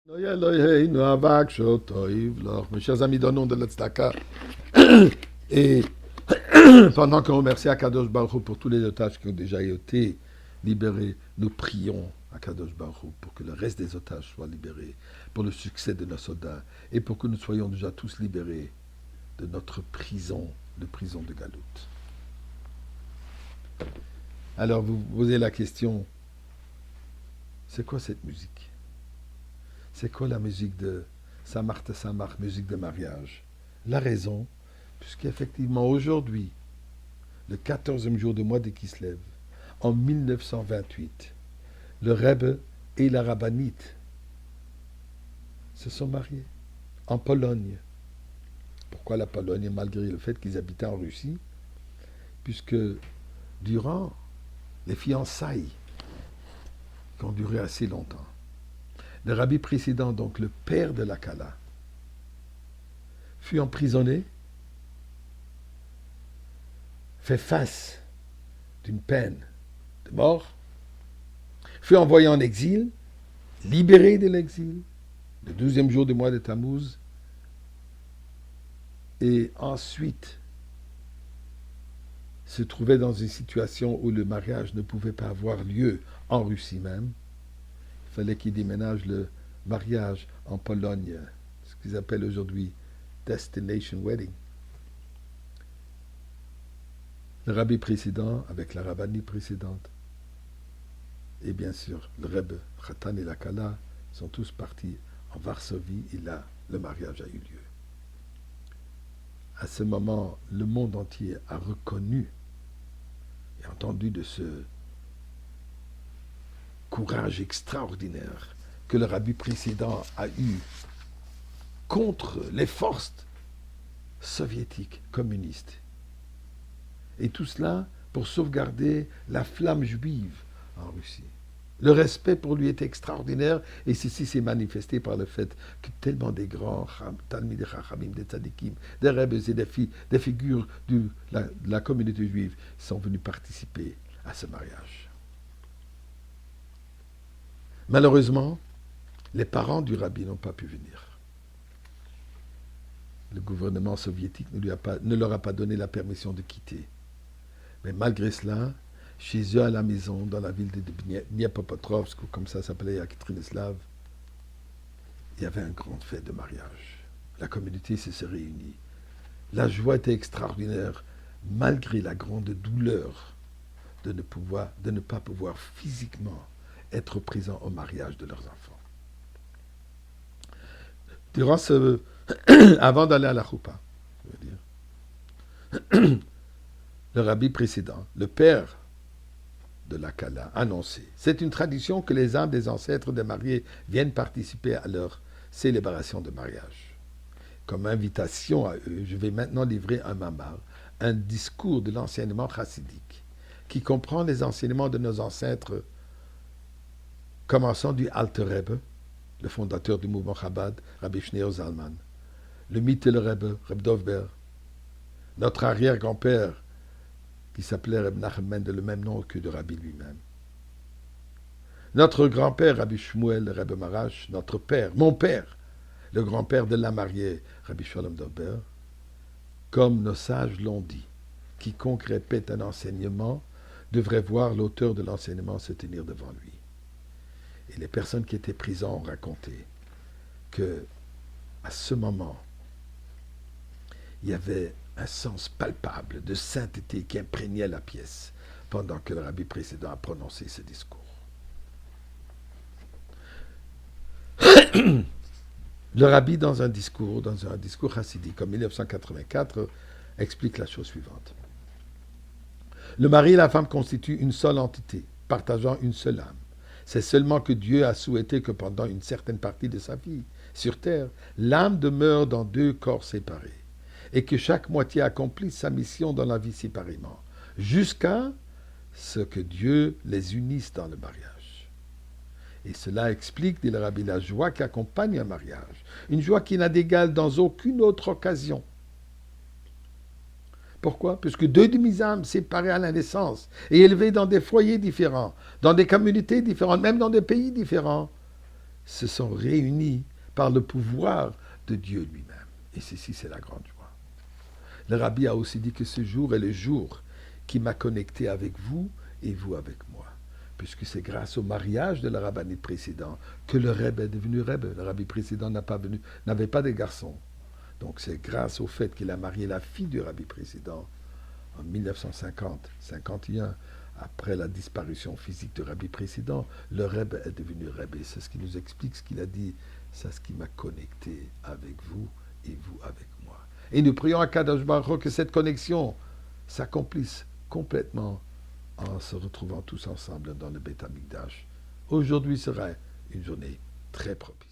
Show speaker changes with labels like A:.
A: Mes chers amis, donnons de la tzedaka. Et pendant qu'on remercie Akadosh Baruch Hu pour tous les otages qui ont déjà été libérés, nous prions Akadosh Baruch Hu pour que le reste des otages soient libérés, pour le succès de nos soldats et pour que nous soyons déjà tous libérés de notre prison, de prison de Galout. Alors vous posez la question, c'est quoi cette musique? C'est quoi la musique de Samar Samar, musique de mariage? La raison, puisqu'effectivement aujourd'hui, le 14e jour du mois de Kislev, en 1928, le Rebbe et la rabbinite se sont mariés en Pologne. Pourquoi la Pologne, malgré le fait qu'ils habitaient en Russie? Puisque durant les fiançailles qui ont duré assez longtemps, le rabbi précédent, donc le père de la Kala, fut emprisonné, fait face d'une peine de mort, fut envoyé en exil, libéré de l'exil, le 12e jour du mois de Tammuz, et ensuite se trouvait dans une situation où le mariage ne pouvait pas avoir lieu en Russie même. Il fallait qu'il déménage le mariage en Pologne, ce qu'ils appellent aujourd'hui Destination Wedding. Le rabbi précédent avec la rabbinite précédente et bien sûr le Rebbe, Khatan et la Kala sont tous partis en Varsovie et là le mariage a eu lieu. À ce moment, le monde entier a reconnu et entendu de ce courage extraordinaire que le rabbi précédent a eu contre les forces soviétiques, communistes. Et tout cela pour sauvegarder la flamme juive en Russie. Le respect pour lui est extraordinaire et ceci s'est manifesté par le fait que tellement des grands Talmidei Chachamim, des tzadikim, des rebbes et des figures de la communauté juive sont venus participer à ce mariage. Malheureusement, les parents du rabbi n'ont pas pu venir. Le gouvernement soviétique ne leur a pas donné la permission de quitter. Mais malgré cela, chez eux à la maison, dans la ville de Dniepropetrovsk, ou comme ça s'appelait à Kitrineslav, il y avait un grand fête de mariage. La communauté s'est réunie. La joie était extraordinaire, malgré la grande douleur de ne pas pouvoir physiquement être présent au mariage de leurs enfants. Durant avant d'aller à la choupa, le rabbi précédent, le père de la Kala, annonçait. C'est une tradition que les âmes des ancêtres des mariés viennent participer à leur célébration de mariage. Comme invitation à eux, je vais maintenant livrer un mamar, un discours de l'enseignement chassidique, qui comprend les enseignements de nos ancêtres, commençant du Alter Rebbe, le fondateur du mouvement Chabad, Rabbi Shneur Zalman, le Mittel Rebbe, Reb Dovber, notre arrière-grand-père, qui s'appelait Reb Nachem Mendel, le même nom que de Rabbi lui-même. Notre grand-père, Rabbi Shmuel, Reb Marash, notre père, mon père, le grand-père de la mariée, Rabbi Shalom Dovber, comme nos sages l'ont dit, quiconque répète un enseignement devrait voir l'auteur de l'enseignement se tenir devant lui. Et les personnes qui étaient présentes ont raconté que, à ce moment, il y avait un sens palpable de sainteté qui imprégnait la pièce pendant que le rabbi précédent a prononcé ce discours. Le rabbi, dans un discours chassidique en 1984, explique la chose suivante. Le mari et la femme constituent une seule entité, partageant une seule âme. C'est seulement que Dieu a souhaité que pendant une certaine partie de sa vie sur terre, l'âme demeure dans deux corps séparés et que chaque moitié accomplisse sa mission dans la vie séparément, jusqu'à ce que Dieu les unisse dans le mariage. Et cela explique, dit le rabbi, la joie qui accompagne un mariage, une joie qui n'a d'égal dans aucune autre occasion. Pourquoi? Puisque deux demi-âmes séparées à la naissance et élevées dans des foyers différents, dans des communautés différentes, même dans des pays différents, se sont réunis par le pouvoir de Dieu lui-même. Et ceci, c'est la grande joie. Le rabbi a aussi dit que ce jour est le jour qui m'a connecté avec vous et vous avec moi. Puisque c'est grâce au mariage de la rabbinite précédent que le Rebbe est devenu Rebbe. Le rabbi précédent n'avait pas de garçon. Donc c'est grâce au fait qu'il a marié la fille du rabbi précédent en 1950-51, après la disparition physique du rabbi précédent, le Rebbe est devenu Rebbe. C'est ce qui nous explique ce qu'il a dit. C'est ce qui m'a connecté avec vous et vous avec moi. Et nous prions à Kadosh Baruch Hu que cette connexion s'accomplisse complètement en se retrouvant tous ensemble dans le Beth Amikdash. Aujourd'hui sera une journée très propice.